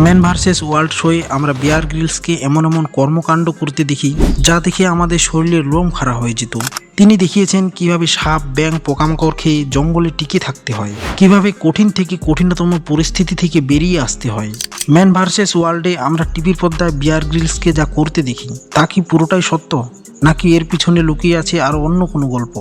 Man versus world শোয়ে আমরা বিয়ার গ্রিলসকে এমন এমন কর্মকাণ্ড করতে দেখি যা দেখে আমাদের শরীরের লোম খাড়া হয়ে যেত। তিনি দেখিয়েছেন কিভাবে সাপ, ব্যাঙ, পোকামাকড় খেয়ে জঙ্গলে টিকে থাকতে হয়, কিভাবে কঠিন থেকে কঠিনতম পরিস্থিতি থেকে বেরিয়ে আসতে হয়। ম্যান ভার্সেস ওয়ার্ল্ডে আমরা টিভির পর্দায় বিয়ার গ্রিলসকে যা করতে দেখি তা কি পুরোটাই সত্য, নাকি এর পিছনে লুকিয়ে আছে আরও অন্য কোনো গল্প?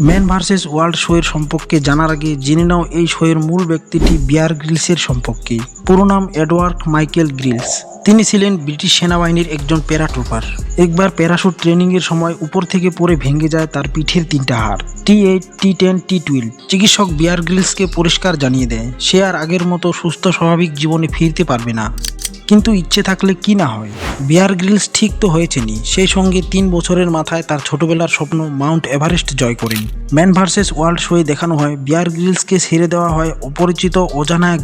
ম্যান ভার্সেস ওয়ার্ল্ড শোয়ের সম্পর্কে জানার আগে জেনে নাও এই শোয়ের মূল ব্যক্তিটি বিয়ার গ্রিলসের সম্পর্কে। পুরো নাম এডওয়ার্ড মাইকেল গ্রিলস। তিনি ছিলেন ব্রিটিশ সেনাবাহিনীর একজন প্যারাট্রুপার। একবার প্যারাশুট ট্রেনিংয়ের সময় উপর থেকে পড়ে ভেঙে যায় তার পিঠের 3টা হাড়, T8, T10, T12। চিকিৎসক বিয়ার গ্রিলসকে পরিষ্কার জানিয়ে দেয় সে আর আগের মতো সুস্থ স্বাভাবিক জীবনে ফিরতে পারবে না, কিন্তু ইচ্ছে থাকলে কি না হয়। বিয়ার গ্রিলস ঠিক তো হয়েছেনি, সেই সঙ্গে 3 বছরের মাথায় তার ছোটবেলার স্বপ্ন মাউন্ট এভারেস্ট জয় করেন। ম্যান ভার্সেস ওয়ার্ল্ড শোয়ে দেখানো হয় বিয়ার গ্রিলসকে ছেড়ে দেওয়া হয় অপরিচিত অজানা এক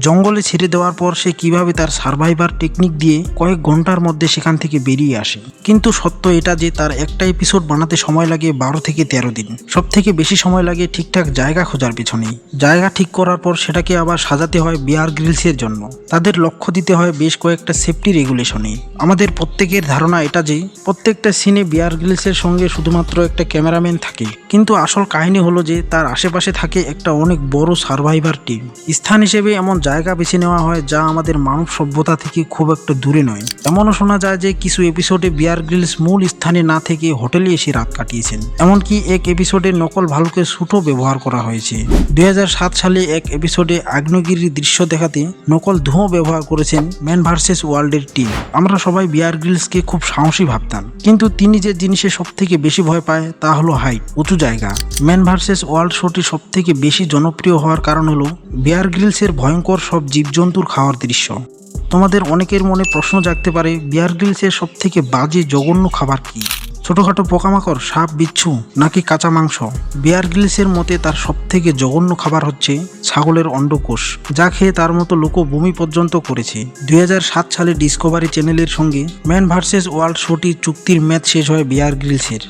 জঙ্গলে ছেড়ে দেওয়ার পর সে কিভাবে তার সার্ভাইভার টেকনিক দিয়ে কয়েক ঘন্টার মধ্যে সেখান থেকে বেরিয়ে আসে। কিন্তু সত্য এটা যে তার একটা এপিসোড বানাতে সময় লাগে 12 থেকে 13 দিন। সব থেকে বেশি সময় লাগে ঠিকঠাক জায়গা খোঁজার পেছনেই। জায়গা ঠিক করার পর সেটাকে আবার সাজাতে হয় বিয়ার গ্রিলসের জন্য। তাদের লক্ষ্য দিতে হয় বেশ কয়েকটা সেফটি রেগুলেশনে। আমাদের প্রত্যেকের ধারণা এটা যে প্রত্যেকটা সিনে বিয়ার গ্রিলসের সঙ্গে শুধুমাত্র একটা ক্যামেরাম্যান থাকে, কিন্তু আসল কাহিনী হলো যে তার আশেপাশে থাকে একটা অনেক বড় সার্ভাইভার টিম। স্থান হিসেবে এমন জায়গা বেছে নেওয়া হয় যা আমাদের মানব সভ্যতা থেকে খুব একটা দূরে নয়। এমনও শোনা যায় যে কিছু এপিসোডে বিয়ার গ্রিলস মূল স্থানে না থেকে হোটেলে এসে রাত কাটিয়েছেন। এমনকি এক এপিসোডে নকল ভালুকের স্যুটও ব্যবহার করা হয়েছে। 2007 সালে এক এপিসোডে আগ্নেয়গিরির দৃশ্য দেখাতে নকল ধোঁয়া ব্যবহার করেছেন ম্যান ভার্সেস ওয়ার্ল্ডের টিম। আমরা সবাই বিয়ার গ্রিলসকে খুব সাহসী ভাবতাম, কিন্তু তিনি যে জিনিসে সব থেকে বেশি ভয় পায় তা হলো হাইট, উঁচু জায়গা। ম্যান ভার্সেস ওয়ার্ল্ড শোটি সব থেকে বেশি জনপ্রিয় হওয়ার কারণ হলো বিয়ার গ্রিলসের ভয়ঙ্কর সব জীবজন্তুর খাওয়ার দৃশ্য। তোমাদের অনেকের মনে প্রশ্ন জাগতে পারে বিয়ার গ্রিলসের সব থেকে বাজে জঘন্য খাবার কি? ছোটখাটো পোকামাকড়, সাপ, বিচ্ছু, নাকি কাঁচা মাংস? বিয়ার গ্রিলসের মতে তার সব থেকে জঘন্য খাবার হচ্ছে ছাগলের অন্ডকোষ, যা খেয়ে তার মতো লোক বমি পর্যন্ত করেছে। 2007 সালে ডিসকভারি চ্যানেলের সঙ্গে ম্যান ভার্সেস ওয়ার্ল্ড শোটি চুক্তির মেয়াদ শেষ হয় বিয়ার গ্রিলসের।